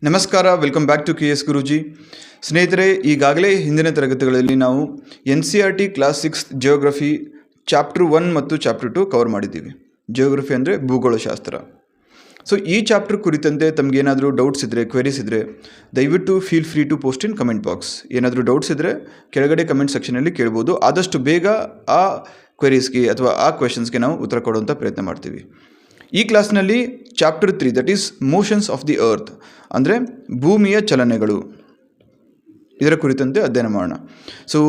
ನಮಸ್ಕಾರ, welcome back to KS Guruji. ಸ್ನೇಹಿತರೆ, ಈಗಾಗಲೇ ಹಿಂದಿನ ತರಗತಿಗಳಲ್ಲಿ ನಾವು NCERT ಕ್ಲಾಸ್ 6 ಜಿಯೋಗ್ರಫಿ ಚಾಪ್ಟರ್ 1 ಮತ್ತು ಚಾಪ್ಟರ್ 2 ಕವರ್ ಮಾಡಿದ್ದೀವಿ. ಜಿಯೋಗ್ರಫಿ ಅಂದರೆ ಭೂಗೋಳಶಾಸ್ತ್ರ. ಸೊ ಈ ಚಾಪ್ಟರ್ ಕುರಿತಂತೆ ತಮಗೇನಾದರೂ ಡೌಟ್ಸ್ ಇದ್ದರೆ, ಕ್ವೆರೀಸ್ ಇದ್ದರೆ ದಯವಿಟ್ಟು feel free to post in comment box. ಏನಾದರೂ ಡೌಟ್ಸ್ ಇದ್ದರೆ ಕೆಳಗಡೆ ಕಮೆಂಟ್ ಸೆಕ್ಷನಲ್ಲಿ ಕೇಳ್ಬೋದು. ಆದಷ್ಟು ಬೇಗ ಆ ಕ್ವೆರೀಸ್ಗೆ ಅಥವಾ ಆ ಕ್ವೆಶನ್ಸ್ಗೆ ನಾವು ಉತ್ತರ ಕೊಡುವಂಥ ಪ್ರಯತ್ನ ಮಾಡ್ತೀವಿ. ಈ ಕ್ಲಾಸ್ನಲ್ಲಿ chapter 3 that is motions of the earth ಅಂದರೆ ಭೂಮಿಯ ಚಲನೆಗಳು, ಇದರ ಕುರಿತಂತೆ ಅಧ್ಯಯನ ಮಾಡೋಣ. ಸೊ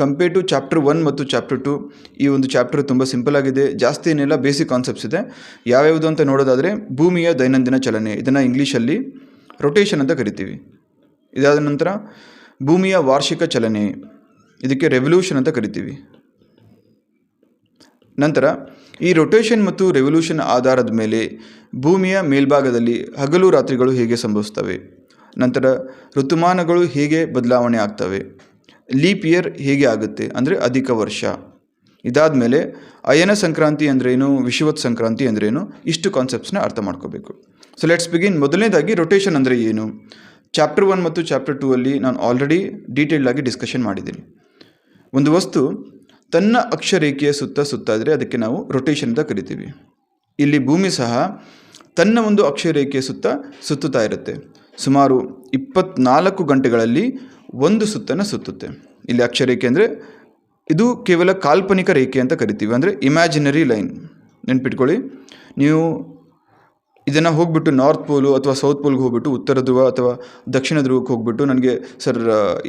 ಕಂಪೇರ್ ಟು ಚಾಪ್ಟರ್ 1 ಮತ್ತು ಚಾಪ್ಟರ್ 2 ಈ ಒಂದು ಚಾಪ್ಟರ್ ತುಂಬ ಸಿಂಪಲ್ ಆಗಿದೆ. ಜಾಸ್ತಿ ಏನೆಲ್ಲ ಬೇಸಿಕ್ ಕಾನ್ಸೆಪ್ಟ್ಸ್ ಇದೆ. ಯಾವ್ಯಾವುದು ಅಂತ ನೋಡೋದಾದರೆ ಭೂಮಿಯ ದೈನಂದಿನ ಚಲನೆ, ಇದನ್ನು ಇಂಗ್ಲೀಷಲ್ಲಿ ರೊಟೇಷನ್ ಅಂತ ಕರಿತೀವಿ. ಇದಾದ ನಂತರ ಭೂಮಿಯ ವಾರ್ಷಿಕ ಚಲನೆ, ಇದಕ್ಕೆ ರೆವಲ್ಯೂಷನ್ ಅಂತ ಕರಿತೀವಿ. ನಂತರ ಈ ರೊಟೇಷನ್ ಮತ್ತು ರೆವಲ್ಯೂಷನ್ ಆಧಾರದ ಮೇಲೆ ಭೂಮಿಯ ಮೇಲ್ಭಾಗದಲ್ಲಿ ಹಗಲು ರಾತ್ರಿಗಳು ಹೇಗೆ ಸಂಭವಿಸ್ತವೆ, ನಂತರ ಋತುಮಾನಗಳು ಹೇಗೆ ಬದಲಾವಣೆ ಆಗ್ತವೆ, ಲೀಪ್ ಇಯರ್ ಹೇಗೆ ಆಗುತ್ತೆ ಅಂದರೆ ಅಧಿಕ ವರ್ಷ. ಇದಾದ ಮೇಲೆ ಅಯನ ಸಂಕ್ರಾಂತಿ ಅಂದ್ರೇನು, ವಿಷುವತ್ ಸಂಕ್ರಾಂತಿ ಅಂದ್ರೇನು, ಇಷ್ಟು ಕಾನ್ಸೆಪ್ಟ್ಸ್ನ ಅರ್ಥ ಮಾಡ್ಕೋಬೇಕು. So let's begin. ಮೊದಲನೇದಾಗಿ ರೊಟೇಷನ್ ಅಂದರೆ ಏನು. ಚಾಪ್ಟರ್ 1 ಮತ್ತು ಚಾಪ್ಟರ್ 2 ಅಲ್ಲಿ ನಾನು ಆಲ್ರೆಡಿ ಡೀಟೇಲ್ಡ್ ಆಗಿ ಡಿಸ್ಕಷನ್ ಮಾಡಿದ್ದೀನಿ. ಒಂದು ವಸ್ತು ತನ್ನ ಅಕ್ಷರೇಖೆಯ ಸುತ್ತ ಇದ್ದರೆ ಅದಕ್ಕೆ ನಾವು ರೊಟೇಷನ್ ಅಂತ ಕರಿತೀವಿ. ಇಲ್ಲಿ ಭೂಮಿ ಸಹ ತನ್ನ ಒಂದು ಅಕ್ಷರೇಖೆಯ ಸುತ್ತುತ್ತಾ ಇರುತ್ತೆ. ಸುಮಾರು 24 ಗಂಟೆಗಳಲ್ಲಿ ಒಂದು ಸುತ್ತನ್ನು ಸುತ್ತುತ್ತೆ. ಇಲ್ಲಿ ಅಕ್ಷರೇಖೆ ಅಂದರೆ ಇದು ಕೇವಲ ಕಾಲ್ಪನಿಕ ರೇಖೆ ಅಂತ ಕರಿತೀವಿ, ಅಂದರೆ ಇಮ್ಯಾಜಿನರಿ ಲೈನ್. ನೆನ್ಪಿಟ್ಕೊಳ್ಳಿ, ನೀವು ಇದನ್ನು ಹೋಗ್ಬಿಟ್ಟು ನಾರ್ತ್ ಪೋಲು ಅಥವಾ ಸೌತ್ ಪೋಲ್ಗೆ ಹೋಗ್ಬಿಟ್ಟು ಉತ್ತರ ಧ್ರುವ ಅಥವಾ ದಕ್ಷಿಣ ಧ್ರುವಕ್ಕೆ ಹೋಗ್ಬಿಟ್ಟು ನನಗೆ ಸರ್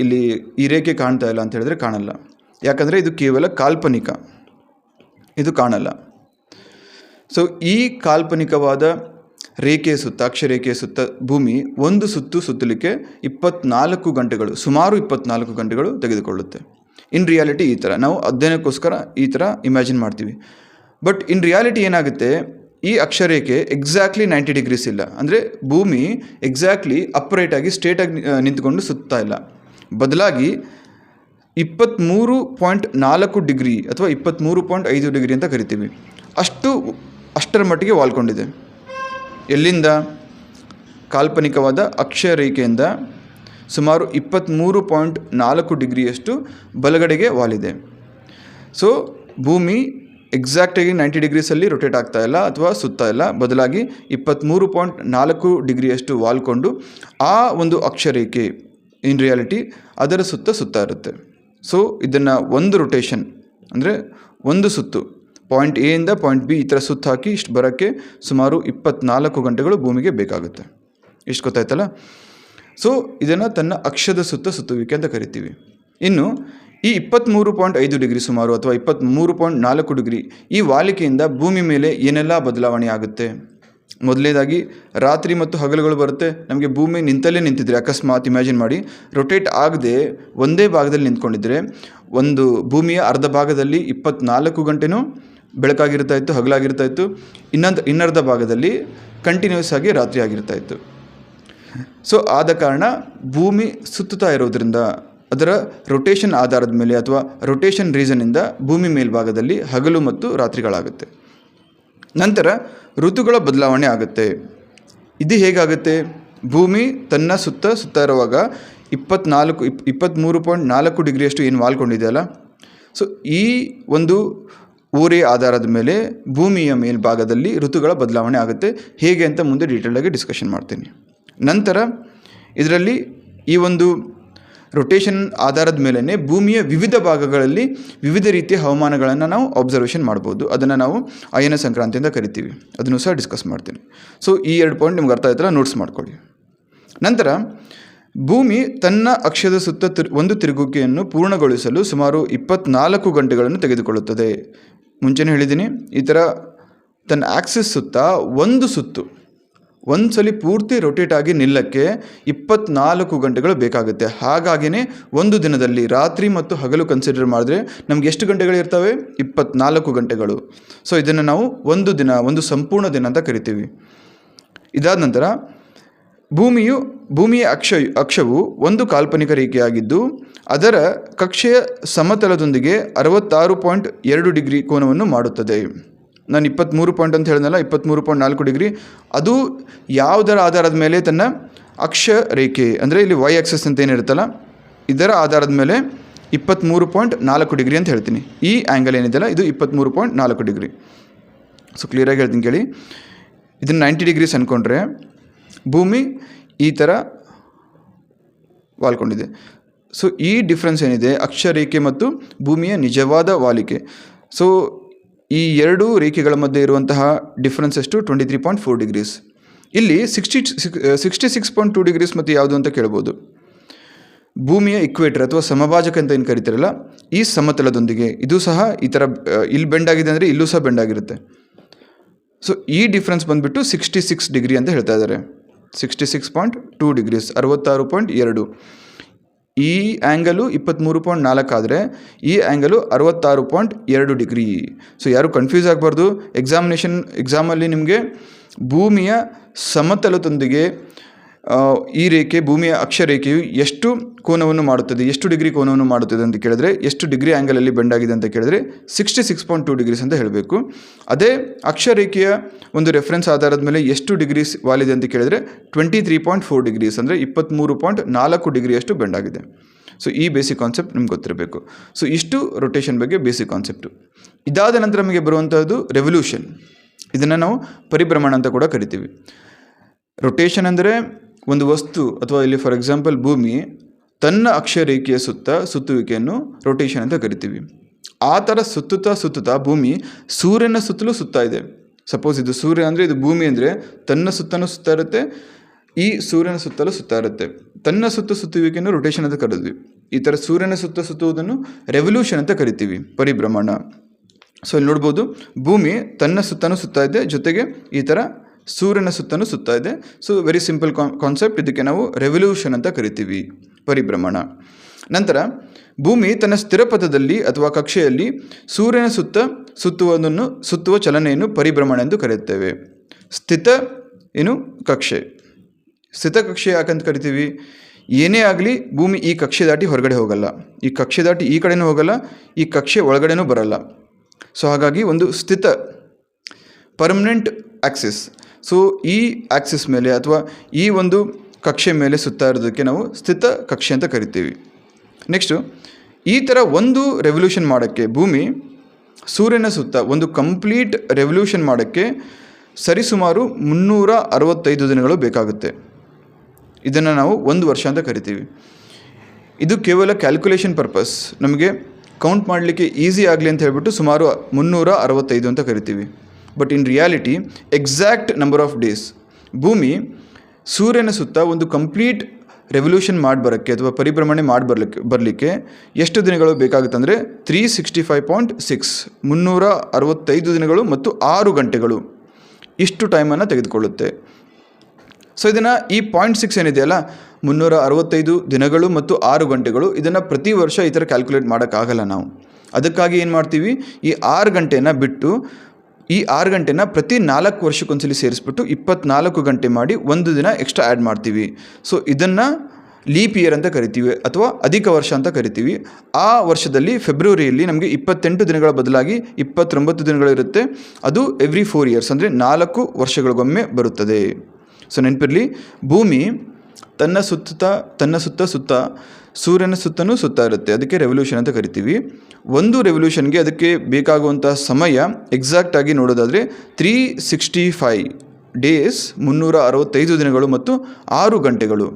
ಇಲ್ಲಿ ಈ ರೇಖೆ ಕಾಣ್ತಾ ಇಲ್ಲ ಅಂತ ಹೇಳಿದ್ರೆ ಕಾಣಲ್ಲ. ಯಾಕಂದರೆ ಇದು ಕೇವಲ ಕಾಲ್ಪನಿಕ, ಇದು ಕಾಣಲ್ಲ. ಸೊ ಈ ಕಾಲ್ಪನಿಕವಾದ ರೇಖೆಯ ಸುತ್ತ, ಅಕ್ಷರೇಖೆಯ ಸುತ್ತ ಭೂಮಿ ಒಂದು ಸುತ್ತಲಿಕ್ಕೆ 24 ಗಂಟೆಗಳು, ಸುಮಾರು 24 ಗಂಟೆಗಳು ತೆಗೆದುಕೊಳ್ಳುತ್ತೆ. ಇನ್ ರಿಯಾಲಿಟಿ ಈ ಥರ ನಾವು ಅಧ್ಯಯನಕ್ಕೋಸ್ಕರ ಈ ಥರ ಇಮ್ಯಾಜಿನ್ ಮಾಡ್ತೀವಿ. ಬಟ್ ಇನ್ ರಿಯಾಲಿಟಿ ಏನಾಗುತ್ತೆ, ಈ ಅಕ್ಷರೇಖೆ ಎಕ್ಸಾಕ್ಟ್ಲಿ 90 ಡಿಗ್ರೀಸ್ ಇಲ್ಲ. ಅಂದರೆ ಭೂಮಿ ಎಕ್ಸಾಕ್ಟ್ಲಿ ಅಪ್ರೈಟಾಗಿ ಸ್ಟ್ರೇಟಾಗಿ ನಿಂತ್ಕೊಂಡು ಸುತ್ತಾ ಇಲ್ಲ. ಬದಲಾಗಿ 23.4 ಡಿಗ್ರಿ ಅಥವಾ 23.5 ಡಿಗ್ರಿ ಅಂತ ಕರಿತೀವಿ. ಅಷ್ಟರ ಮಟ್ಟಿಗೆ ವಾಲ್ಕೊಂಡಿದೆ. ಎಲ್ಲಿಂದ? ಕಾಲ್ಪನಿಕವಾದ ಅಕ್ಷರೇಖೆಯಿಂದ ಸುಮಾರು 23.4 ಡಿಗ್ರಿಯಷ್ಟು ಬಲಗಡೆಗೆ ವಾಲಿದೆ. ಸೊ ಭೂಮಿ ಎಕ್ಸಾಕ್ಟಾಗಿ 90 ಡಿಗ್ರೀಸಲ್ಲಿ ರೊಟೇಟ್ ಆಗ್ತಾ ಇಲ್ಲ ಅಥವಾ ಸುತ್ತಾ ಇಲ್ಲ. ಬದಲಾಗಿ 23.4 ಡಿಗ್ರಿಯಷ್ಟು ವಾಲ್ಕೊಂಡು ಆ ಒಂದು ಅಕ್ಷರೇಖೆ ಇನ್ ರಿಯಾಲಿಟಿ ಅದರ ಸುತ್ತಾ ಇರುತ್ತೆ. ಸೊ ಇದನ್ನು ಒಂದು ರೊಟೇಷನ್ ಅಂದರೆ ಒಂದು ಸುತ್ತು, ಪಾಯಿಂಟ್ ಎ ಇಂದ ಪಾಯಿಂಟ್ ಬಿ ಈ ಥರ ಸುತ್ತು ಹಾಕಿ ಇಷ್ಟು ಬರೋಕ್ಕೆ ಸುಮಾರು 24 ಗಂಟೆಗಳು ಭೂಮಿಗೆ ಬೇಕಾಗುತ್ತೆ. ಇಷ್ಟು ಗೊತ್ತಾಯ್ತಲ್ಲ. ಸೊ ಇದನ್ನು ತನ್ನ ಅಕ್ಷದ ಸುತ್ತುವಿಕೆ ಅಂತ ಕರಿತೀವಿ. ಇನ್ನು ಈ 23.5 ಡಿಗ್ರಿ ಸುಮಾರು ಅಥವಾ 23.4 ಡಿಗ್ರಿ ಈ ವಾಲಿಕೆಯಿಂದ ಭೂಮಿ ಮೇಲೆ ಏನೆಲ್ಲ ಬದಲಾವಣೆ ಆಗುತ್ತೆ. ಮೊದಲನೇದಾಗಿ ರಾತ್ರಿ ಮತ್ತು ಹಗಲುಗಳು ಬರುತ್ತೆ. ನಮಗೆ ಭೂಮಿ ನಿಂತಿದ್ರೆ ಅಕಸ್ಮಾತ್ ಇಮ್ಯಾಜಿನ್ ಮಾಡಿ, ರೊಟೇಟ್ ಆಗದೆ ಒಂದೇ ಭಾಗದಲ್ಲಿ ನಿಂತ್ಕೊಂಡಿದ್ರೆ ಒಂದು ಭೂಮಿಯ ಅರ್ಧ ಭಾಗದಲ್ಲಿ 24 ಗಂಟೆನೂ ಬೆಳಕಾಗಿರ್ತಾ ಇತ್ತು, ಹಗಲಾಗಿರ್ತಾ ಇತ್ತು. ಇನ್ನರ್ಧ ಭಾಗದಲ್ಲಿ ಕಂಟಿನ್ಯೂಸ್ ಆಗಿ ರಾತ್ರಿ ಆಗಿರ್ತಾ ಇತ್ತು. ಸೊ ಆದ ಕಾರಣ ಭೂಮಿ ಸುತ್ತುತ್ತಾ ಇರೋದ್ರಿಂದ ಅದರ ರೊಟೇಷನ್ ಆಧಾರದ ಮೇಲೆ ಅಥವಾ ರೊಟೇಷನ್ ರೀಸನ್ನಿಂದ ಭೂಮಿ ಮೇಲ್ಭಾಗದಲ್ಲಿ ಹಗಲು ಮತ್ತು ರಾತ್ರಿಗಳಾಗುತ್ತೆ. ನಂತರ ಋತುಗಳ ಬದಲಾವಣೆ ಆಗುತ್ತೆ. ಇದು ಹೇಗಾಗುತ್ತೆ? ಭೂಮಿ ತನ್ನ ಸುತ್ತ ಇರುವಾಗ 23.4 ಡಿಗ್ರಿಯಷ್ಟು ಏನು ವಾಲ್ಕೊಂಡಿದೆಯಲ್ಲ, ಸೊ ಈ ಒಂದು ಓರೆ ಆಧಾರದ ಮೇಲೆ ಭೂಮಿಯ ಮೇಲ್ಭಾಗದಲ್ಲಿ ಋತುಗಳ ಬದಲಾವಣೆ ಆಗುತ್ತೆ. ಹೇಗೆ ಅಂತ ಮುಂದೆ ಡೀಟೇಲಾಗಿ ಡಿಸ್ಕಷನ್ ಮಾಡ್ತೀನಿ. ನಂತರ ಇದರಲ್ಲಿ ಈ ಒಂದು ರೊಟೇಷನ್ ಆಧಾರದ ಮೇಲೇ ಭೂಮಿಯ ವಿವಿಧ ಭಾಗಗಳಲ್ಲಿ ವಿವಿಧ ರೀತಿಯ ಹವಾಮಾನಗಳನ್ನು ನಾವು ಅಬ್ಸರ್ವೇಷನ್ ಮಾಡ್ಬೋದು. ಅದನ್ನು ನಾವು ಅಯನ ಸಂಕ್ರಾಂತಿ ಅಂತ ಕರಿತೀವಿ. ಅದನ್ನು ಸಹ ಡಿಸ್ಕಸ್ ಮಾಡ್ತೀನಿ. ಸೊ ಈ 2 ಪಾಯಿಂಟ್ ನಿಮ್ಗೆ ಅರ್ಥ ಆಯ್ತಲ್ಲ, ನೋಟ್ಸ್ ಮಾಡ್ಕೊಳ್ಳಿ. ನಂತರ ಭೂಮಿ ತನ್ನ ಅಕ್ಷದ ಸುತ್ತ ಒಂದು ತಿರುಗುವಿಕೆಯನ್ನು ಪೂರ್ಣಗೊಳಿಸಲು ಸುಮಾರು 24 ಗಂಟೆಗಳನ್ನು ತೆಗೆದುಕೊಳ್ಳುತ್ತದೆ. ಮುಂಚೆನೇ ಹೇಳಿದ್ದೀನಿ, ಈ ಥರ ತನ್ನ ಆಕ್ಸಿಸ್ ಸುತ್ತ ಒಂದು ಸಲ ಪೂರ್ತಿ ರೊಟೇಟ್ ಆಗಿ ನಿಲ್ಲಕ್ಕೆ 24 ಗಂಟೆಗಳು ಬೇಕಾಗುತ್ತೆ. ಹಾಗಾಗಿಯೇ ಒಂದು ದಿನದಲ್ಲಿ ರಾತ್ರಿ ಮತ್ತು ಹಗಲು ಕನ್ಸಿಡರ್ ಮಾಡಿದ್ರೆ ನಮ್ಗೆ ಎಷ್ಟು ಗಂಟೆಗಳಿರ್ತವೆ? 24 ಗಂಟೆಗಳು. ಸೊ ಇದನ್ನು ನಾವು ಒಂದು ಸಂಪೂರ್ಣ ದಿನ ಅಂತ ಕರಿತೀವಿ. ಇದಾದ ನಂತರ ಭೂಮಿಯ ಅಕ್ಷವು ಒಂದು ಕಾಲ್ಪನಿಕ ರೇಖೆಯಾಗಿದ್ದು ಅದರ ಕಕ್ಷೆಯ ಸಮತಲದೊಂದಿಗೆ 66.2 ಡಿಗ್ರಿ ಕೋನವನ್ನು ಮಾಡುತ್ತದೆ. ನಾನು 23 ಪಾಯಿಂಟ್ ಅಂತ ಹೇಳಿದ್ನಲ್ಲ, 23.4 ಡಿಗ್ರಿ, ಅದು ಯಾವುದರ ಆಧಾರದ ಮೇಲೆ ತನ್ನ ಅಕ್ಷ ರೇಖೆ ಅಂದರೆ ಇಲ್ಲಿ ವೈ ಆಕ್ಸಸ್ ಅಂತ ಏನಿರುತ್ತಲ್ಲ ಇದರ ಆಧಾರದ ಮೇಲೆ 23.4 ಡಿಗ್ರಿ ಅಂತ ಹೇಳ್ತೀನಿ. ಈ ಆ್ಯಂಗಲ್ ಏನಿದೆಯಲ್ಲ ಇದು 23.4 ಡಿಗ್ರಿ. ಸೊ ಕ್ಲಿಯರಾಗಿ ಹೇಳ್ತೀನಿ ಕೇಳಿ. ಇದನ್ನು 90 ಡಿಗ್ರೀಸ್ ಅಂದ್ಕೊಂಡ್ರೆ ಭೂಮಿ ಈ ಥರ ವಾಲ್ಕೊಂಡಿದೆ. ಸೊ ಈ ಡಿಫ್ರೆನ್ಸ್ ಏನಿದೆ ಅಕ್ಷರೇಖೆ ಮತ್ತು ಭೂಮಿಯ ನಿಜವಾದ ವಾಲಿಕೆ. ಸೊ ಈ ಎರಡೂ ರೇಖೆಗಳ ಮಧ್ಯೆ ಇರುವಂತಹ ಡಿಫ್ರೆನ್ಸ್ ಎಷ್ಟು 23.4 ಡಿಗ್ರೀಸ್. ಇಲ್ಲಿ 66.2 ಡಿಗ್ರೀಸ್ ಮತ್ತು ಯಾವುದು ಅಂತ ಕೇಳ್ಬೋದು. ಭೂಮಿಯ ಇಕ್ವೇಟರ್ ಅಥವಾ ಸಮಭಾಜಕ ಅಂತ ಏನು ಕರಿತಾರಲ್ಲ ಈ ಸಮತಲದೊಂದಿಗೆ ಇದು ಸಹ ಈ ಥರ ಇಲ್ಲಿ ಬೆಂಡ್ ಆಗಿದೆ ಅಂದರೆ ಇಲ್ಲೂ ಸಹ ಬೆಂಡ್ ಆಗಿರುತ್ತೆ. ಸೊ ಈ ಡಿಫ್ರೆನ್ಸ್ ಬಂದುಬಿಟ್ಟು 66 ಡಿಗ್ರಿ ಅಂತ ಹೇಳ್ತಾ ಇದ್ದಾರೆ. 66.2 ಡಿಗ್ರೀಸ್ 66.2. ಈ ಆ್ಯಂಗಲು 23.4 ಆದರೆ ಈ ಆ್ಯಂಗಲು 66.2 ಡಿಗ್ರಿ. ಸೊ ಯಾರು ಕನ್ಫ್ಯೂಸ್ ಆಗಬಾರ್ದು. ಎಕ್ಸಾಮಲ್ಲಿ ನಿಮಗೆ ಭೂಮಿಯ ಸಮತಲದೊಂದಿಗೆ ಈ ರೇಖೆ ಭೂಮಿಯ ಅಕ್ಷರೇಖೆಯು ಎಷ್ಟು ಕೋನವನ್ನು ಮಾಡುತ್ತದೆ, ಎಷ್ಟು ಡಿಗ್ರಿ ಕೋನವನ್ನು ಮಾಡುತ್ತದೆ ಅಂತ ಕೇಳಿದ್ರೆ, ಎಷ್ಟು ಡಿಗ್ರಿ ಆ್ಯಂಗಲಲ್ಲಿ ಬೆಂಡ್ ಆಗಿದೆ ಅಂತ ಕೇಳಿದ್ರೆ 66.2 ಡಿಗ್ರೀಸ್ ಅಂತ ಹೇಳಬೇಕು. ಅದೇ ಅಕ್ಷರೇಖೆಯ ಒಂದು ರೆಫರೆನ್ಸ್ ಆಧಾರದ ಮೇಲೆ ಎಷ್ಟು ಡಿಗ್ರೀಸ್ ವಾಲಿದೆ ಅಂತ ಕೇಳಿದ್ರೆ 23.4 ಡಿಗ್ರೀಸ್ ಅಂದರೆ 23.4 ಡಿಗ್ರಿಯಷ್ಟು ಬೆಂಡ್ ಆಗಿದೆ. ಸೊ ಈ ಬೇಸಿಕ್ ಕಾನ್ಸೆಪ್ಟ್ ನಿಮ್ಗೆ ಗೊತ್ತಿರಬೇಕು. ಸೊ ಇಷ್ಟು ರೊಟೇಷನ್ ಬಗ್ಗೆ ಬೇಸಿಕ್ ಕಾನ್ಸೆಪ್ಟು. ಇದಾದ ನಂತರ ನಮಗೆ ಬರುವಂಥದ್ದು ರೆವಲ್ಯೂಷನ್. ಇದನ್ನು ನಾವು ಪರಿಭ್ರಮಣ ಅಂತ ಕೂಡ ಕರಿತೀವಿ. ರೊಟೇಷನ್ ಅಂದರೆ ಒಂದು ವಸ್ತು ಅಥವಾ ಇಲ್ಲಿ ಫಾರ್ ಎಕ್ಸಾಂಪಲ್ ಭೂಮಿ ತನ್ನ ಅಕ್ಷರೇಖೆಯ ಸುತ್ತುವಿಕೆಯನ್ನು ರೊಟೇಷನ್ ಅಂತ ಕರಿತೀವಿ. ಆ ಥರ ಸುತ್ತುತ್ತಾ ಭೂಮಿ ಸೂರ್ಯನ ಸುತ್ತಲೂ ಸುತ್ತಾ ಇದೆ. ಸಪೋಸ್ ಇದು ಸೂರ್ಯ ಅಂದರೆ ಇದು ಭೂಮಿ ಅಂದರೆ ತನ್ನ ಸುತ್ತಲೂ ಸುತ್ತಾ ಇರುತ್ತೆ, ಈ ಸೂರ್ಯನ ಸುತ್ತಲೂ ಸುತ್ತಾ ಇರುತ್ತೆ. ತನ್ನ ಸುತ್ತುವಿಕೆಯನ್ನು ರೊಟೇಷನ್ ಅಂತ ಕರಿದ್ವಿ. ಈ ಥರ ಸೂರ್ಯನ ಸುತ್ತುವುದನ್ನು ರೆವಲ್ಯೂಷನ್ ಅಂತ ಕರಿತೀವಿ, ಪರಿಭ್ರಮಣ. ಸೊ ಇಲ್ಲಿ ನೋಡ್ಬೋದು ಭೂಮಿ ತನ್ನ ಸುತ್ತಲೂ ಸುತ್ತಾ ಇದೆ, ಜೊತೆಗೆ ಈ ಥರ ಸೂರ್ಯನ ಸುತ್ತಲೂ ಸುತ್ತಾ ಇದೆ. So very simple concept. ಇದಕ್ಕೆ ನಾವು ರೆವಲ್ಯೂಷನ್ ಅಂತ ಕರಿತೀವಿ, ಪರಿಭ್ರಮಣ. ನಂತರ ಭೂಮಿ ತನ್ನ ಸ್ಥಿರಪಥದಲ್ಲಿ ಅಥವಾ ಕಕ್ಷೆಯಲ್ಲಿ ಸೂರ್ಯನ ಸುತ್ತುವ ಚಲನೆಯನ್ನು ಪರಿಭ್ರಮಣ ಎಂದು ಕರೆಯುತ್ತೇವೆ. ಸ್ಥಿತ ಕಕ್ಷೆ ಯಾಕಂತ ಕರಿತೀವಿ? ಏನೇ ಆಗಲಿ ಭೂಮಿ ಈ ಕಕ್ಷೆ ದಾಟಿ ಹೊರಗಡೆ ಹೋಗಲ್ಲ, ಈ ಕಕ್ಷೆ ದಾಟಿ ಈ ಕಡೆನೂ ಹೋಗಲ್ಲ, ಈ ಕಕ್ಷೆ ಒಳಗಡೆನೂ ಬರಲ್ಲ. ಸೊ ಹಾಗಾಗಿ ಒಂದು ಸ್ಥಿತ ಪರ್ಮನೆಂಟ್ ಆಕ್ಸಿಸ್. ಸೊ ಈ ಆಕ್ಸಿಸ್ ಮೇಲೆ ಅಥವಾ ಈ ಒಂದು ಕಕ್ಷೆ ಮೇಲೆ ಸುತ್ತಾ ಇರೋದಕ್ಕೆ ನಾವು ಸ್ಥಿತ ಕಕ್ಷೆ ಅಂತ ಕರಿತೀವಿ. ನೆಕ್ಸ್ಟು ಈ ಥರ ಒಂದು ರೆವಲ್ಯೂಷನ್ ಮಾಡೋಕ್ಕೆ ಭೂಮಿ ಸೂರ್ಯನ ಸುತ್ತ ಒಂದು ಕಂಪ್ಲೀಟ್ ರೆವಲ್ಯೂಷನ್ ಮಾಡೋಕ್ಕೆ ಸರಿಸುಮಾರು 365 ದಿನಗಳು ಬೇಕಾಗುತ್ತೆ. ಇದನ್ನು ನಾವು 1 ವರ್ಷ ಅಂತ ಕರಿತೀವಿ. ಇದು ಕೇವಲ ಕ್ಯಾಲ್ಕುಲೇಷನ್ ಪರ್ಪಸ್, ನಮಗೆ ಕೌಂಟ್ ಮಾಡಲಿಕ್ಕೆ ಈಸಿ ಆಗಲಿ ಅಂತ ಹೇಳ್ಬಿಟ್ಟು ಸುಮಾರು 365 ಅಂತ ಕರಿತೀವಿ. But in reality exact number of days ಭೂಮಿ ಸೂರ್ಯನ ಸುತ್ತ ಒಂದು ಕಂಪ್ಲೀಟ್ ರೆವಲ್ಯೂಷನ್ ಬರೋಕ್ಕೆ ಅಥವಾ ಪರಿಭ್ರಮಣೆ ಬರಲಿಕ್ಕೆ ಎಷ್ಟು ದಿನಗಳು ಬೇಕಾಗುತ್ತೆ ಅಂದರೆ 365.6 365 ದಿನಗಳು ಮತ್ತು 6 ಗಂಟೆಗಳು ಇಷ್ಟು ಟೈಮನ್ನು ತೆಗೆದುಕೊಳ್ಳುತ್ತೆ. ಸೊ ಇದನ್ನು ಈ 0.6 ಏನಿದೆಯಲ್ಲ 365 ದಿನಗಳು ಮತ್ತು 6 ಗಂಟೆಗಳು, ಇದನ್ನು ಪ್ರತಿ ವರ್ಷ ಈ ಥರ ಕ್ಯಾಲ್ಕುಲೇಟ್ ಮಾಡೋಕ್ಕಾಗಲ್ಲ ನಾವು. ಅದಕ್ಕಾಗಿ ಏನು ಮಾಡ್ತೀವಿ, ಈ 6 ಗಂಟೆನ ಬಿಟ್ಟು ಈ 6 ಗಂಟೆನ ಪ್ರತಿ 4 ವರ್ಷಕ್ಕೊಂದ್ಸಲಿ ಸೇರಿಸ್ಬಿಟ್ಟು 24 ಗಂಟೆ ಮಾಡಿ 1 ದಿನ ಎಕ್ಸ್ಟ್ರಾ ಆ್ಯಡ್ ಮಾಡ್ತೀವಿ. ಸೊ ಇದನ್ನು ಲೀಪ್ ಇಯರ್ ಅಂತ ಕರಿತೀವಿ ಅಥವಾ ಅಧಿಕ ವರ್ಷ ಅಂತ ಕರಿತೀವಿ. ಆ ವರ್ಷದಲ್ಲಿ ಫೆಬ್ರವರಿಯಲ್ಲಿ ನಮಗೆ 28 ದಿನಗಳ ಬದಲಾಗಿ 29 ದಿನಗಳಿರುತ್ತೆ. ಅದು ಎವ್ರಿ 4 ಇಯರ್ಸ್ ಅಂದರೆ 4 ವರ್ಷಗಳಿಗೊಮ್ಮೆ ಬರುತ್ತದೆ. ಸೊ ನೆನಪಿರಲಿ, ಭೂಮಿ ತನ್ನ ಸುತ್ತ ಸೂರ್ಯನ ಸುತ್ತಲೂ ಸುತ್ತಾ ಇರುತ್ತೆ. ಅದಕ್ಕೆ ರೆವಲ್ಯೂಷನ್ ಅಂತ ಕರಿತೀವಿ. ಒಂದು ರೆವಲ್ಯೂಷನ್ಗೆ ಅದಕ್ಕೆ ಬೇಕಾಗುವಂಥ ಸಮಯ ಎಕ್ಸಾಕ್ಟಾಗಿ ನೋಡೋದಾದರೆ 365 ಡೇಸ್ 365 ದಿನಗಳು ಮತ್ತು 6 ಗಂಟೆಗಳು.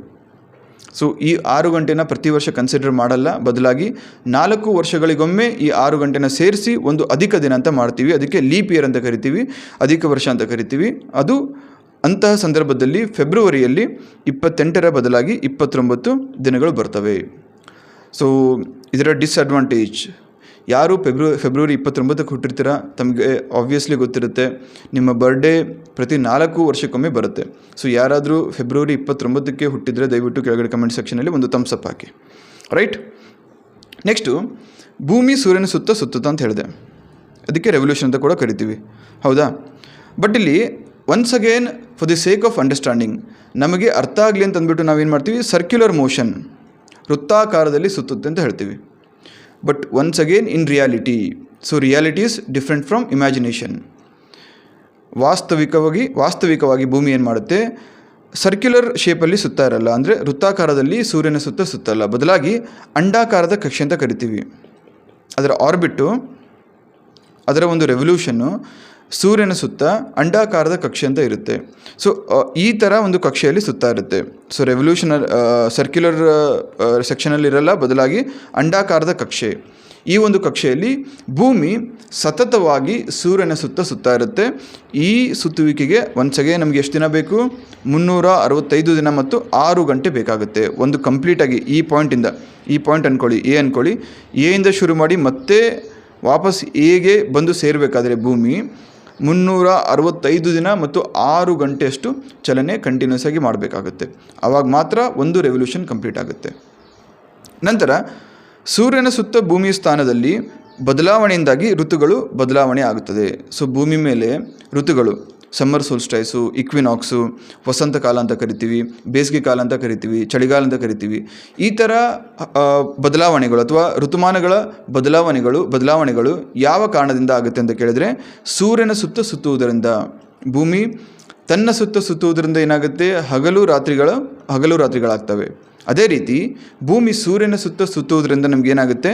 ಸೊ ಈ 6 ಗಂಟೆನ ಪ್ರತಿ ವರ್ಷ ಕನ್ಸಿಡರ್ ಮಾಡಲ್ಲ, ಬದಲಾಗಿ 4 ವರ್ಷಗಳಿಗೊಮ್ಮೆ ಈ 6 ಗಂಟೆನ ಸೇರಿಸಿ ಒಂದು ಅಧಿಕ ದಿನ ಅಂತ ಮಾಡ್ತೀವಿ. ಅದಕ್ಕೆ ಲೀಪ್ ಇಯರ್ ಅಂತ ಕರಿತೀವಿ, ಅಧಿಕ ವರ್ಷ ಅಂತ ಕರಿತೀವಿ. ಅದು ಅಂತಹ ಸಂದರ್ಭದಲ್ಲಿ ಫೆಬ್ರವರಿಯಲ್ಲಿ 28ರ ಬದಲಾಗಿ 29 ದಿನಗಳು ಬರ್ತವೆ. ಸೊ ಇದರ ಡಿಸ್ಅಡ್ವಾಂಟೇಜ್, ಯಾರು ಫೆಬ್ರವರಿ 29ಕ್ಕೆ ಹುಟ್ಟಿರ್ತೀರ ತಮಗೆ ಆಬ್ವಿಯಸ್ಲಿ ಗೊತ್ತಿರುತ್ತೆ, ನಿಮ್ಮ ಬರ್ಡೇ ಪ್ರತಿ 4 ವರ್ಷಕ್ಕೊಮ್ಮೆ ಬರುತ್ತೆ. ಸೊ ಯಾರಾದರೂ ಫೆಬ್ರವರಿ 29ಕ್ಕೆ ಹುಟ್ಟಿದರೆ ದಯವಿಟ್ಟು ಕೆಳಗಡೆ ಕಮೆಂಟ್ ಸೆಕ್ಷನಲ್ಲಿ ಒಂದು ಥಮ್ಸ್ ಅಪ್ ಹಾಕಿ. ರೈಟ್. ನೆಕ್ಸ್ಟು ಭೂಮಿ ಸೂರ್ಯನ ಸುತ್ತುತ್ತಾ ಅಂತ ಹೇಳಿದೆ, ಅದಕ್ಕೆ ರೆವಲ್ಯೂಷನ್ ಅಂತ ಕೂಡ ಕರಿತೀವಿ, ಹೌದಾ? ಬಟ್ ಇಲ್ಲಿ once again for the sake of understanding, ನಮಗೆ ಅರ್ಥ ಆಗಲಿ ಅಂತ ಅಂದ್ಬಿಟ್ಟು ನಾವೇನು ಮಾಡ್ತೀವಿ, ಸರ್ಕ್ಯುಲರ್ ಮೋಷನ್, ವೃತ್ತಾಕಾರದಲ್ಲಿ ಸುತ್ತುತ್ತೆ ಅಂತ ಹೇಳ್ತೀವಿ. But once again in reality, so reality is different from imagination. ವಾಸ್ತವಿಕವಾಗಿ ಭೂಮಿ ಏನು ಮಾಡುತ್ತೆ, ಸರ್ಕ್ಯುಲರ್ ಶೇಪಲ್ಲಿ ಸುತ್ತಾ ಇರಲ್ಲ, ಅಂದರೆ ವೃತ್ತಾಕಾರದಲ್ಲಿ ಸೂರ್ಯನ ಸುತ್ತ ಸುತ್ತಲ್ಲ, ಬದಲಾಗಿ ಅಂಡಾಕಾರದ ಕಕ್ಷೆ ಅಂತ ಕರಿತೀವಿ. ಅದರ ಆರ್ಬಿಟ್ಟು, ಅದರ ಒಂದು ರೆವಲ್ಯೂಷನ್ನು ಸೂರ್ಯನ ಸುತ್ತ ಅಂಡಾಕಾರದ ಕಕ್ಷೆ ಅಂತ ಇರುತ್ತೆ. ಸೊ ಈ ಥರ ಒಂದು ಕಕ್ಷೆಯಲ್ಲಿ ಸುತ್ತಾ ಇರುತ್ತೆ. ಸೊ ರೆವಲ್ಯೂಷನ್ ಸರ್ಕ್ಯುಲರ್ ಸೆಕ್ಷನಲ್ಲಿರಲ್ಲ, ಬದಲಾಗಿ ಅಂಡಾಕಾರದ ಕಕ್ಷೆ. ಈ ಒಂದು ಕಕ್ಷೆಯಲ್ಲಿ ಭೂಮಿ ಸತತವಾಗಿ ಸೂರ್ಯನ ಸುತ್ತ ಸುತ್ತಾ ಇರುತ್ತೆ. ಈ ಸುತ್ತುವಿಕೆಗೆ ಒಂದ್ಸಗೆ ನಮಗೆ ಎಷ್ಟು ದಿನ ಬೇಕು? 365 ದಿನ ಮತ್ತು 6 ಗಂಟೆ ಬೇಕಾಗುತ್ತೆ. ಒಂದು ಕಂಪ್ಲೀಟಾಗಿ ಈ ಪಾಯಿಂಟಿಂದ, ಈ ಪಾಯಿಂಟ್ ಅಂದ್ಕೊಳ್ಳಿ, ಅಂದ್ಕೊಳ್ಳಿ, ಎಯಿಂದ ಶುರು ಮಾಡಿ ಮತ್ತೆ ವಾಪಸ್ ಎಗೆ ಬಂದು ಸೇರಬೇಕಾದ್ರೆ ಭೂಮಿ 365 ದಿನ ಮತ್ತು 6 ಗಂಟೆಯಷ್ಟು ಚಲನೆ ಕಂಟಿನ್ಯೂಸ್ ಆಗಿ ಮಾಡಬೇಕಾಗುತ್ತೆ. ಆವಾಗ ಮಾತ್ರ ಒಂದು ರೆವಲ್ಯೂಷನ್ ಕಂಪ್ಲೀಟ್ ಆಗುತ್ತೆ. ನಂತರ ಸೂರ್ಯನ ಸುತ್ತ ಭೂಮಿಯ ಸ್ಥಾನದಲ್ಲಿ ಬದಲಾವಣೆಯಿಂದಾಗಿ ಋತುಗಳು ಬದಲಾವಣೆ ಆಗುತ್ತದೆ. ಸೊ ಭೂಮಿ ಮೇಲೆ ಋತುಗಳು, ಸಮ್ಮರ್ ಸೋಲ್ಸ್ಟೈಸು, ಇಕ್ವಿನಾಕ್ಸು, ವಸಂತ ಕಾಲ ಅಂತ ಕರಿತೀವಿ, ಬೇಸಿಗೆ ಕಾಲ ಅಂತ ಕರಿತೀವಿ, ಚಳಿಗಾಲ ಅಂತ ಕರಿತೀವಿ. ಈ ಥರ ಬದಲಾವಣೆಗಳು ಅಥವಾ ಋತುಮಾನಗಳ ಬದಲಾವಣೆಗಳು ಯಾವ ಕಾರಣದಿಂದ ಆಗುತ್ತೆ ಅಂತ ಕೇಳಿದರೆ, ಸೂರ್ಯನ ಸುತ್ತ ಸುತ್ತುವುದರಿಂದ. ಭೂಮಿ ತನ್ನ ಸುತ್ತ ಸುತ್ತುವುದರಿಂದ ಏನಾಗುತ್ತೆ? ಹಗಲು ರಾತ್ರಿಗಳಾಗ್ತವೆ. ಅದೇ ರೀತಿ ಭೂಮಿ ಸೂರ್ಯನ ಸುತ್ತ ಸುತ್ತುವುದರಿಂದ ನಮಗೇನಾಗುತ್ತೆ?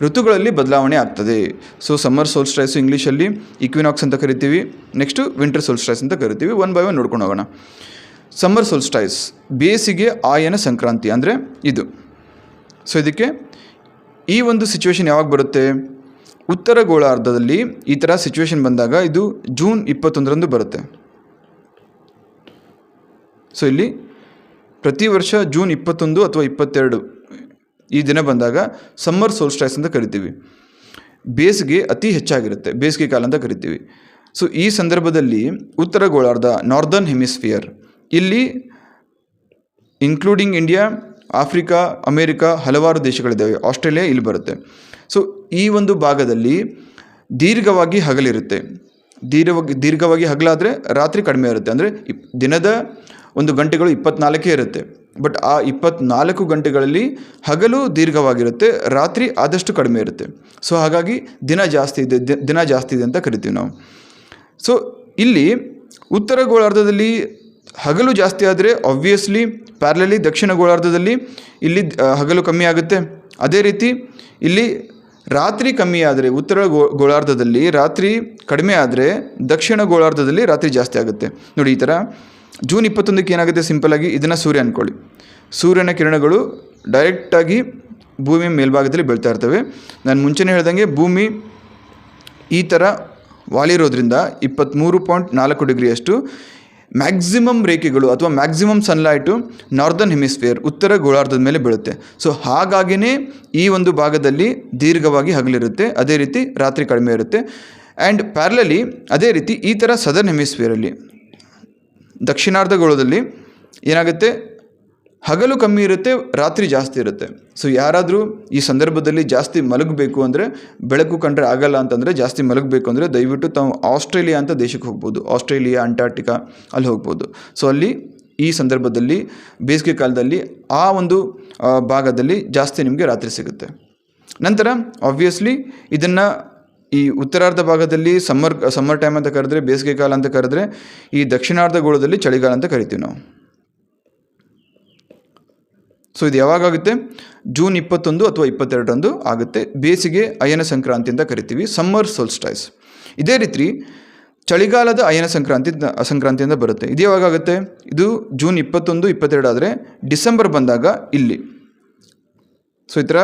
ಋತುಗಳಲ್ಲಿ ಬದಲಾವಣೆ ಆಗ್ತದೆ. ಸೊ ಸಮ್ಮರ್ ಸೋಲ್ಸ್ಟೈಸು ಇಂಗ್ಲೀಷಲ್ಲಿ ಇಕ್ವಿನಾಕ್ಸ್ ಅಂತ ಕರಿತೀವಿ, ನೆಕ್ಸ್ಟು ವಿಂಟರ್ ಸೋಲ್ಸ್ಟೈಸ್ ಅಂತ ಕರಿತೀವಿ. ಒನ್ ಬೈ ಒನ್ ನೋಡ್ಕೊಂಡು ಹೋಗೋಣ. ಸಮ್ಮರ್ ಸೋಲ್ಸ್ಟೈಸ್, ಬೇಸಿಗೆ ಆಯನ ಸಂಕ್ರಾಂತಿ ಅಂದರೆ ಇದು. ಸೊ ಇದಕ್ಕೆ ಈ ಒಂದು ಸಿಚುವೇಶನ್ ಯಾವಾಗ ಬರುತ್ತೆ? ಉತ್ತರ ಗೋಳಾರ್ಧದಲ್ಲಿ ಈ ಥರ ಸಿಚುವೇಶನ್ ಬಂದಾಗ ಇದು ಜೂನ್ 21ರಂದು ಬರುತ್ತೆ. ಸೊ ಇಲ್ಲಿ ಪ್ರತಿ ವರ್ಷ ಜೂನ್ 21 ಅಥವಾ 22 ಈ ದಿನ ಬಂದಾಗ ಸಮ್ಮರ್ ಸೋಲ್ಸ್ಟೈಸ್ ಅಂತ ಕರಿತೀವಿ. ಬೇಸಿಗೆ ಅತಿ ಹೆಚ್ಚಾಗಿರುತ್ತೆ, ಬೇಸಿಗೆ ಕಾಲ ಅಂತ ಕರಿತೀವಿ. ಸೊ ಈ ಸಂದರ್ಭದಲ್ಲಿ ಉತ್ತರ ಗೋಳಾರ್ಧ, ನಾರ್ದರ್ನ್ ಹೆಮಿಸ್ಫಿಯರ್, ಇಲ್ಲಿ ಇನ್ಕ್ಲೂಡಿಂಗ್ ಇಂಡಿಯಾ, ಆಫ್ರಿಕಾ, ಅಮೇರಿಕಾ, ಹಲವಾರು ದೇಶಗಳಿದ್ದಾವೆ, ಆಸ್ಟ್ರೇಲಿಯಾ ಇಲ್ಲಿ ಬರುತ್ತೆ. ಸೊ ಈ ಒಂದು ಭಾಗದಲ್ಲಿ ದೀರ್ಘವಾಗಿ ಹಗಲಿರುತ್ತೆ. ದೀರ್ಘವಾಗಿ ಹಗಲಾದರೆ ರಾತ್ರಿ ಕಡಿಮೆ ಇರುತ್ತೆ. ಅಂದರೆ ದಿನದ ಒಂದು ಗಂಟೆಗಳು 24 ಇರುತ್ತೆ. ಬಟ್ ಆ 24 ಗಂಟೆಗಳಲ್ಲಿ ಹಗಲು ದೀರ್ಘವಾಗಿರುತ್ತೆ, ರಾತ್ರಿ ಆದಷ್ಟು ಕಡಿಮೆ ಇರುತ್ತೆ. ಸೊ ಹಾಗಾಗಿ ದಿನ ಜಾಸ್ತಿ ಇದೆ ಅಂತ ಕರಿತೀವಿ ನಾವು. ಸೊ ಇಲ್ಲಿ ಉತ್ತರ ಗೋಳಾರ್ಧದಲ್ಲಿ ಹಗಲು ಜಾಸ್ತಿ ಆದರೆ ಆಬ್ವಿಯಸ್ಲಿ ಪ್ಯಾರಲಲಿ ದಕ್ಷಿಣ ಗೋಳಾರ್ಧದಲ್ಲಿ ಇಲ್ಲಿ ಹಗಲು ಕಮ್ಮಿ ಆಗುತ್ತೆ. ಅದೇ ರೀತಿ ಇಲ್ಲಿ ರಾತ್ರಿ ಕಮ್ಮಿ ಆದರೆ ಉತ್ತರ ಗೋಳಾರ್ಧದಲ್ಲಿ ರಾತ್ರಿ ಕಡಿಮೆ ಆದರೆ ದಕ್ಷಿಣ ಗೋಳಾರ್ಧದಲ್ಲಿ ರಾತ್ರಿ ಜಾಸ್ತಿ ಆಗುತ್ತೆ. ನೋಡಿ, ಈ ಥರ ಜೂನ್ 21ಕ್ಕೆ ಏನಾಗುತ್ತೆ? ಸಿಂಪಲಾಗಿ ಇದನ್ನು ಸೂರ್ಯ ಅಂದ್ಕೊಳ್ಳಿ. ಸೂರ್ಯನ ಕಿರಣಗಳು ಡೈರೆಕ್ಟಾಗಿ ಭೂಮಿಯ ಮೇಲ್ಭಾಗದಲ್ಲಿ ಬೀಳ್ತಾ ಇರ್ತವೆ. ನಾನು ಮುಂಚೆನೇ ಹೇಳ್ದಂಗೆ ಭೂಮಿ ಈ ಥರ ವಾಲಿರೋದ್ರಿಂದ 23.4 ಡಿಗ್ರಿಯಷ್ಟು ಮ್ಯಾಕ್ಸಿಮಮ್ ರೇಖೆಗಳು ಅಥವಾ ಮ್ಯಾಕ್ಸಿಮಮ್ ಸನ್ಲೈಟು ನಾರ್ದರ್ನ್ ಹೆಮಿಸ್ಫಿಯರ್, ಉತ್ತರ ಗೋಳಾರ್ಧದ ಮೇಲೆ ಬೀಳುತ್ತೆ. ಸೊ ಹಾಗಾಗಿಯೇ ಈ ಒಂದು ಭಾಗದಲ್ಲಿ ದೀರ್ಘವಾಗಿ ಹಗಲಿರುತ್ತೆ, ಅದೇ ರೀತಿ ರಾತ್ರಿ ಕಡಿಮೆ ಇರುತ್ತೆ. ಆ್ಯಂಡ್ ಪ್ಯಾರಲಲಿ ಅದೇ ರೀತಿ ಈ ಥರ ಸದರ್ನ್ ಹೆಮಿಸ್ಫಿಯರಲ್ಲಿ, ದಕ್ಷಿಣಾರ್ಧ ಗೋಳದಲ್ಲಿ ಏನಾಗುತ್ತೆ? ಹಗಲು ಕಮ್ಮಿ ಇರುತ್ತೆ, ರಾತ್ರಿ ಜಾಸ್ತಿ ಇರುತ್ತೆ. ಸೊ ಯಾರಾದರೂ ಈ ಸಂದರ್ಭದಲ್ಲಿ ಜಾಸ್ತಿ ಮಲಗಬೇಕು ಅಂದರೆ, ಬೆಳಕು ಕಂಡ್ರೆ ಆಗಲ್ಲ ಅಂತಂದರೆ, ಜಾಸ್ತಿ ಮಲಗಬೇಕು ಅಂದರೆ ದಯವಿಟ್ಟು ತಾವು ಆಸ್ಟ್ರೇಲಿಯಾ ಅಂತ ದೇಶಕ್ಕೆ ಹೋಗ್ಬೋದು. ಆಸ್ಟ್ರೇಲಿಯಾ, ಅಂಟಾರ್ಟಿಕಾ ಅಲ್ಲಿ ಹೋಗ್ಬೋದು. ಸೊ ಅಲ್ಲಿ ಈ ಸಂದರ್ಭದಲ್ಲಿ ಬೇಸಿಗೆ ಕಾಲದಲ್ಲಿ ಆ ಒಂದು ಭಾಗದಲ್ಲಿ ಜಾಸ್ತಿ ನಿಮಗೆ ರಾತ್ರಿ ಸಿಗುತ್ತೆ. ನಂತರ ಆಬ್ವಿಯಸ್ಲಿ ಇದನ್ನು ಈ ಉತ್ತರಾರ್ಧ ಭಾಗದಲ್ಲಿ ಸಮ್ಮರ್ ಟೈಮ್ ಅಂತ ಕರೆದ್ರೆ, ಬೇಸಿಗೆ ಕಾಲ ಅಂತ ಕರೆದ್ರೆ, ಈ ದಕ್ಷಿಣಾರ್ಧ ಗೋಳದಲ್ಲಿ ಚಳಿಗಾಲ ಅಂತ ಕರಿತೀವಿ ನಾವು. ಸೊ ಇದು ಯಾವಾಗುತ್ತೆ? ಜೂನ್ 21 ಅಥವಾ 22ರಂದು ಆಗುತ್ತೆ. ಬೇಸಿಗೆ ಅಯನ ಸಂಕ್ರಾಂತಿ ಅಂತ ಕರಿತೀವಿ, ಸಮ್ಮರ್ ಸೋಲ್ಸ್ಟೈಸ್. ಇದೇ ರೀತಿ ಚಳಿಗಾಲದ ಅಯನ ಸಂಕ್ರಾಂತಿ ಅಂತ ಬರುತ್ತೆ. ಇದು ಯಾವಾಗುತ್ತೆ? ಇದು ಜೂನ್ 21, 22 ಆದರೆ ಡಿಸೆಂಬರ್ ಬಂದಾಗ ಇಲ್ಲಿ. ಸೊ ಈ ಥರ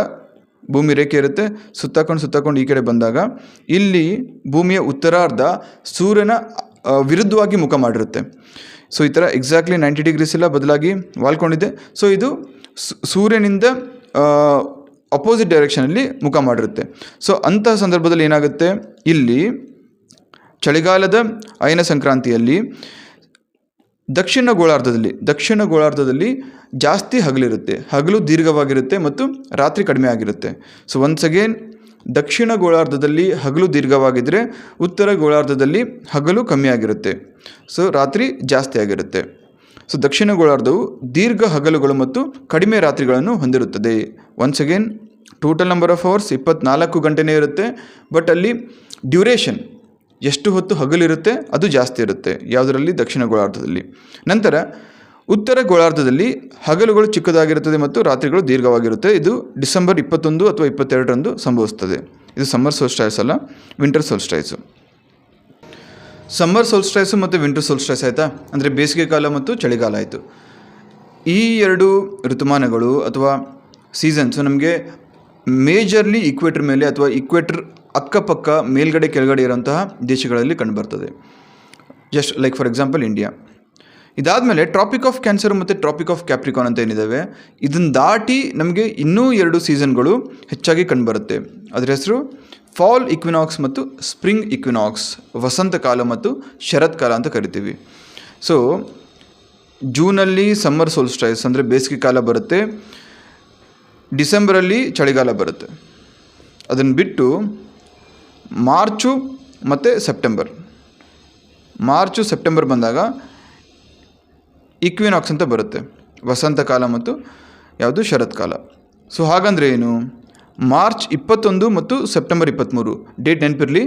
ಭೂಮಿ ರೇಖೆ ಇರುತ್ತೆ, ಸುತ್ತಾಕೊಂಡು ಈ ಕಡೆ ಬಂದಾಗ ಇಲ್ಲಿ ಭೂಮಿಯ ಉತ್ತರಾರ್ಧ ಸೂರ್ಯನ ವಿರುದ್ಧವಾಗಿ ಮುಖ ಮಾಡಿರುತ್ತೆ. ಸೊ ಈ ಥರ ಎಕ್ಸಾಕ್ಟ್ಲಿ 90 ಡಿಗ್ರೀಸ್ ಎಲ್ಲ ಬದಲಾಗಿ ವಾಲ್ಕೊಂಡಿದೆ. ಸೊ ಇದು ಸೂರ್ಯನಿಂದ ಅಪೋಸಿಟ್ ಡೈರೆಕ್ಷನಲ್ಲಿ ಮುಖ ಮಾಡಿರುತ್ತೆ. ಸೊ ಅಂತಹ ಸಂದರ್ಭದಲ್ಲಿ ಏನಾಗುತ್ತೆ? ಇಲ್ಲಿ ಚಳಿಗಾಲದ ಅಯನ ಸಂಕ್ರಾಂತಿಯಲ್ಲಿ ದಕ್ಷಿಣ ಗೋಳಾರ್ಧದಲ್ಲಿ ಜಾಸ್ತಿ ಹಗಲಿರುತ್ತೆ, ಹಗಲು ದೀರ್ಘವಾಗಿರುತ್ತೆ ಮತ್ತು ರಾತ್ರಿ ಕಡಿಮೆ ಆಗಿರುತ್ತೆ. ಸೊ ಒನ್ಸ್ ಅಗೇನ್ ದಕ್ಷಿಣ ಗೋಳಾರ್ಧದಲ್ಲಿ ಹಗಲು ದೀರ್ಘವಾಗಿದ್ದರೆ ಉತ್ತರ ಗೋಳಾರ್ಧದಲ್ಲಿ ಹಗಲು ಕಮ್ಮಿ ಆಗಿರುತ್ತೆ, ಸೊ ರಾತ್ರಿ ಜಾಸ್ತಿ ಆಗಿರುತ್ತೆ. ಸೊ ದಕ್ಷಿಣ ಗೋಳಾರ್ಧವು ದೀರ್ಘ ಹಗಲುಗಳು ಮತ್ತು ಕಡಿಮೆ ರಾತ್ರಿಗಳನ್ನು ಹೊಂದಿರುತ್ತದೆ. Once again total number of hours 24 ಗಂಟೆನೇ ಇರುತ್ತೆ, ಬಟ್ ಅಲ್ಲಿ ಡ್ಯೂರೇಷನ್ ಎಷ್ಟು ಹೊತ್ತು ಹಗಲಿರುತ್ತೆ ಅದು ಜಾಸ್ತಿ ಇರುತ್ತೆ ಯಾವುದರಲ್ಲಿ? ದಕ್ಷಿಣ ಗೋಳಾರ್ಧದಲ್ಲಿ. ನಂತರ ಉತ್ತರ ಗೋಳಾರ್ಧದಲ್ಲಿ ಹಗಲುಗಳು ಚಿಕ್ಕದಾಗಿರುತ್ತದೆ ಮತ್ತು ರಾತ್ರಿಗಳು ದೀರ್ಘವಾಗಿರುತ್ತೆ. ಇದು ಡಿಸೆಂಬರ್ 21 ಅಥವಾ 22ರಂದು ಸಂಭವಿಸುತ್ತದೆ. ಇದು ಸಮ್ಮರ್ ಸೋಲ್ಸ್ಟೈಸ್ ಅಲ್ಲ, ವಿಂಟರ್ ಸೋಲ್ಸ್ಟೈಸು. ಸಮ್ಮರ್ ಸೋಲ್ಸ್ಟೈಸು ಮತ್ತು ವಿಂಟರ್ ಸೋಲ್ಸ್ಟೈಸ್ ಆಯಿತಾ, ಅಂದರೆ ಬೇಸಿಗೆ ಕಾಲ ಮತ್ತು ಚಳಿಗಾಲ ಆಯಿತು. ಈ ಎರಡು ಋತುಮಾನಗಳು ಅಥವಾ ಸೀಸನ್ಸು ನಮಗೆ ಮೇಜರ್ಲಿ ಈಕ್ವೇಟರ್ ಮೇಲೆ ಅಥವಾ ಈಕ್ವೇಟರ್ ಅಕ್ಕಪಕ್ಕ ಮೇಲ್ಗಡೆ ಕೆಳಗಡೆ ಇರೋಂತಹ ದೇಶಗಳಲ್ಲಿ ಕಂಡುಬರ್ತದೆ. Just like for example India. ಇದಾದಮೇಲೆ ಟ್ರಾಪಿಕ್ ಆಫ್ ಕ್ಯಾನ್ಸರ್ ಮತ್ತು ಟ್ರಾಪಿಕ್ ಆಫ್ ಕ್ಯಾಪ್ರಿಕಾನ್ ಅಂತ ಏನಿದ್ದಾವೆ, ಇದನ್ನು ದಾಟಿ ನಮಗೆ ಇನ್ನೂ 2 ಸೀಸನ್ಗಳು ಹೆಚ್ಚಾಗಿ ಕಂಡುಬರುತ್ತೆ. ಅದರ ಹೆಸರು ಫಾಲ್ ಇಕ್ವಿನಾಕ್ಸ್ ಮತ್ತು ಸ್ಪ್ರಿಂಗ್ ಇಕ್ವಿನಾಕ್ಸ್, ವಸಂತ ಕಾಲ ಮತ್ತು ಶರತ್ ಕಾಲ ಅಂತ ಕರಿತೀವಿ. ಸೊ ಜೂನಲ್ಲಿ ಸಮ್ಮರ್ ಸೋಲ್ಸ್ಟೈಸ್ ಅಂದರೆ ಬೇಸಿಗೆ ಕಾಲ ಬರುತ್ತೆ, ಡಿಸೆಂಬರಲ್ಲಿ ಚಳಿಗಾಲ ಬರುತ್ತೆ. ಅದನ್ನು ಬಿಟ್ಟು ಮಾರ್ಚು ಮತ್ತು ಸೆಪ್ಟೆಂಬರ್ ಬಂದಾಗ ಇಕ್ವಿನಾಕ್ಸ್ ಅಂತ ಬರುತ್ತೆ, ವಸಂತ ಕಾಲ ಮತ್ತು ಯಾವುದು ಶರತ್ ಕಾಲ. ಸೊ ಹಾಗಂದರೆ ಏನು, ಮಾರ್ಚ್ 21 ಮತ್ತು ಸೆಪ್ಟೆಂಬರ್ 23 ಡೇಟ್ ನೆನಪಿರಲಿ.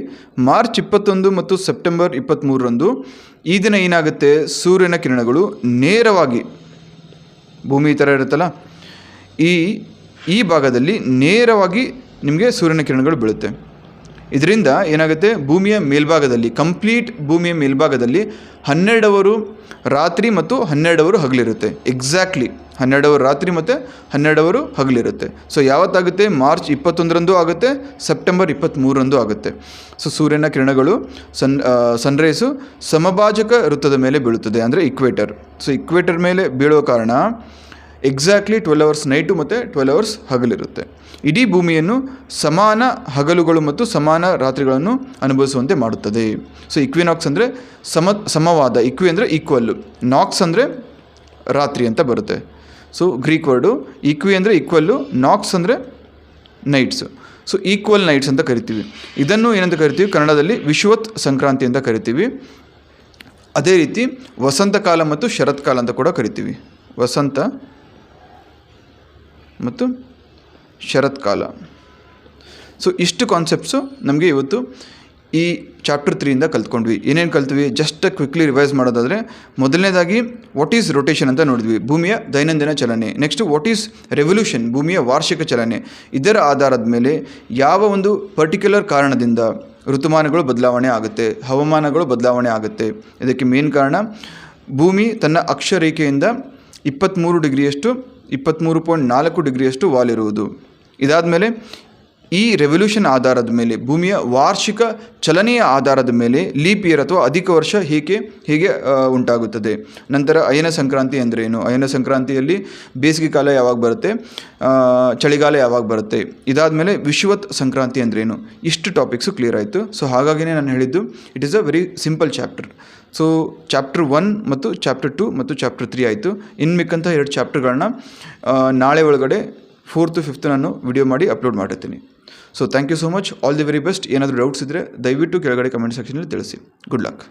ಮಾರ್ಚ್ 21 ಮತ್ತು ಸೆಪ್ಟೆಂಬರ್ 23ರಂದು ಈ ದಿನ ಏನಾಗುತ್ತೆ, ಸೂರ್ಯನ ಕಿರಣಗಳು ನೇರವಾಗಿ ಭೂಮಿ ಈ ಥರ ಇರುತ್ತಲ್ಲ, ಈ ಭಾಗದಲ್ಲಿ ನೇರವಾಗಿ ನಿಮಗೆ ಸೂರ್ಯನ ಕಿರಣಗಳು ಬೀಳುತ್ತೆ. ಇದರಿಂದ ಏನಾಗುತ್ತೆ, ಭೂಮಿಯ ಮೇಲ್ಭಾಗದಲ್ಲಿ, ಕಂಪ್ಲೀಟ್ ಭೂಮಿಯ ಮೇಲ್ಭಾಗದಲ್ಲಿ 12 ಅವರು ರಾತ್ರಿ ಮತ್ತು 12 ಅವರು ಹಗಲಿರುತ್ತೆ. ಎಕ್ಸಾಕ್ಟ್ಲಿ 12 ಅವರು ರಾತ್ರಿ ಮತ್ತು 12 ಅವರು ಹಗಲಿರುತ್ತೆ. ಸೊ ಯಾವತ್ತಾಗುತ್ತೆ, ಮಾರ್ಚ್ 21ರಂದು ಆಗುತ್ತೆ, ಸೆಪ್ಟೆಂಬರ್ 23ರಂದು ಆಗುತ್ತೆ. ಸೊ ಸೂರ್ಯನ ಕಿರಣಗಳು ಸನ್ರೈಸು ಸಮಭಾಜಕ ವೃತ್ತದ ಮೇಲೆ ಬೀಳುತ್ತದೆ, ಅಂದರೆ ಇಕ್ವೇಟರ್. ಸೊ ಇಕ್ವೇಟರ್ ಮೇಲೆ ಬೀಳೋ ಕಾರಣ ಎಕ್ಸಾಕ್ಟ್ಲಿ 12 ಅವರ್ಸ್ ನೈಟು ಮತ್ತು 12 ಅವರ್ಸ್ ಹಗಲಿರುತ್ತೆ. ಇಡೀ ಭೂಮಿಯನ್ನು ಸಮಾನ ಹಗಲುಗಳು ಮತ್ತು ಸಮಾನ ರಾತ್ರಿಗಳನ್ನು ಅನುಭವಿಸುವಂತೆ ಮಾಡುತ್ತದೆ. ಸೊ ಇಕ್ವಿನಾಕ್ಸ್ ಅಂದರೆ ಸಮವಾದ, ಇಕ್ವಿ ಅಂದರೆ ಈಕ್ವಲ್ಲು, ನಾಕ್ಸ್ ಅಂದರೆ ರಾತ್ರಿ ಅಂತ ಬರುತ್ತೆ. ಸೊ ಗ್ರೀಕ್ ವರ್ಡು ಈಕ್ವಿ ಅಂದರೆ ಈಕ್ವಲ್ಲು, ನಾಕ್ಸ್ ಅಂದರೆ ನೈಟ್ಸು. ಸೊ ಈಕ್ವಲ್ ನೈಟ್ಸ್ ಅಂತ ಕರಿತೀವಿ. ಇದನ್ನು ಏನಂತ ಕರಿತೀವಿ, ಕನ್ನಡದಲ್ಲಿ ವಿಷುವತ್ ಸಂಕ್ರಾಂತಿ ಅಂತ ಕರಿತೀವಿ. ಅದೇ ರೀತಿ ವಸಂತ ಕಾಲ ಮತ್ತು ಶರತ್ ಕಾಲ ಅಂತ ಕೂಡ ಕರಿತೀವಿ. ವಸಂತ ಮತ್ತು ಶರತ್ ಕಾಲ. ಸೊ ಇಷ್ಟು ಕಾನ್ಸೆಪ್ಟ್ಸು ನಮಗೆ ಇವತ್ತು ಈ ಚಾಪ್ಟರ್ 3ಇಂದ ಕಲ್ತ್ಕೊಂಡ್ವಿ. ಏನೇನು ಕಲ್ತ್ವಿ, ಜಸ್ಟ್ ಕ್ವಿಕ್ಲಿ ರಿವೈಸ್ ಮಾಡೋದಾದರೆ, ಮೊದಲನೇದಾಗಿ ವಾಟ್ ಈಸ್ ರೊಟೇಷನ್ ಅಂತ ನೋಡಿದ್ವಿ, ಭೂಮಿಯ ದೈನಂದಿನ ಚಲನೆ. ನೆಕ್ಸ್ಟು ವಾಟ್ ಈಸ್ ರೆವಲ್ಯೂಷನ್, ಭೂಮಿಯ ವಾರ್ಷಿಕ ಚಲನೆ. ಇದರ ಆಧಾರದ ಮೇಲೆ ಯಾವ ಒಂದು ಪರ್ಟಿಕ್ಯುಲರ್ ಕಾರಣದಿಂದ ಋತುಮಾನಗಳು ಬದಲಾವಣೆ ಆಗುತ್ತೆ, ಹವಾಮಾನಗಳು ಬದಲಾವಣೆ ಆಗುತ್ತೆ. ಇದಕ್ಕೆ ಮೇನ್ ಕಾರಣ ಭೂಮಿ ತನ್ನ ಅಕ್ಷರೇಖೆಯಿಂದ 23 ಡಿಗ್ರಿಯಷ್ಟು 23.4 ಡಿಗ್ರಿಯಷ್ಟು ವಾಲಿರುವುದು. ಇದಾದಮೇಲೆ ಈ ರೆವಲ್ಯೂಷನ್ ಆಧಾರದ ಮೇಲೆ, ಭೂಮಿಯ ವಾರ್ಷಿಕ ಚಲನೆಯ ಆಧಾರದ ಮೇಲೆ ಲೀಪ್ ಇಯರ್ ಅಥವಾ ಅಧಿಕ ವರ್ಷ ಹೇಗೆ ಉಂಟಾಗುತ್ತದೆ. ನಂತರ ಅಯನ ಸಂಕ್ರಾಂತಿ ಅಂದರೆ ಏನು, ಅಯನ ಸಂಕ್ರಾಂತಿಯಲ್ಲಿ ಬೇಸಿಗೆ ಕಾಲ ಯಾವಾಗ ಬರುತ್ತೆ, ಚಳಿಗಾಲ ಯಾವಾಗ ಬರುತ್ತೆ. ಇದಾದಮೇಲೆ ವಿಷುವತ್ ಸಂಕ್ರಾಂತಿ ಅಂದ್ರೇನು. ಇಷ್ಟು ಟಾಪಿಕ್ಸು ಕ್ಲಿಯರ್ ಆಯಿತು. ಸೊ ಹಾಗಾಗಿನೇ ನಾನು ಹೇಳಿದ್ದು it is a very simple chapter. So chapter 1 ಮತ್ತು ಚಾಪ್ಟರ್ 2 ಮತ್ತು ಚಾಪ್ಟರ್ 3 ಆಯಿತು. ಇನ್ನು ಮಿಕ್ಕಂಥ 2 ಚಾಪ್ಟರ್ಗಳನ್ನ ನಾಳೆ ಒಳಗಡೆ 4th 5th ನಾನು ವಿಡಿಯೋ ಮಾಡಿ ಅಪ್ಲೋಡ್ ಮಾಡಿರ್ತೀನಿ. So thank you so much, all the very best. ಏನಾದರೂ ಡೌಟ್ಸ್ ಇದ್ದರೆ ದಯವಿಟ್ಟು ಕೆಳಗಡೆ ಕಮೆಂಟ್ ಸೆಕ್ಷನಲ್ಲಿ ತಿಳಿಸಿ. Good luck.